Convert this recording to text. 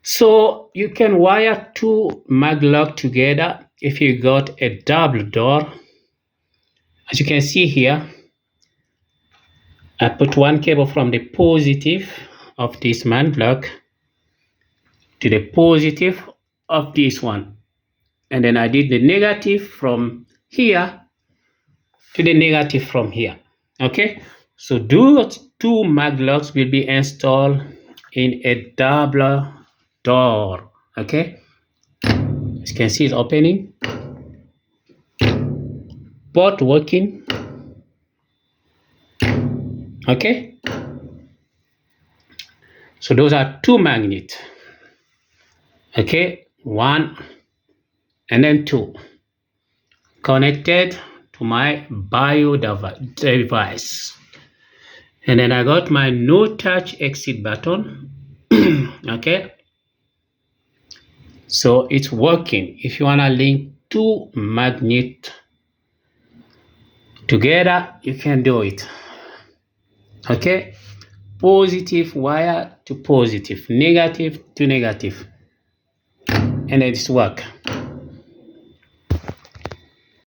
So you can wire two maglock together if you got a double door. As you can see here, I put one cable from the positive of this maglock to the positive of this one, and then I did the negative from here to the negative from here. Okay, so those two maglocks will be installed in a double door. Okay, as you can see, it's opening, both working. Okay, so those are two magnets. Okay, one and then two connected to my bio device, and then I got my no touch exit button. Okay, so it's working. If you want to link two magnets together, you can do it. Okay, positive wire to positive, negative to negative, and it's work.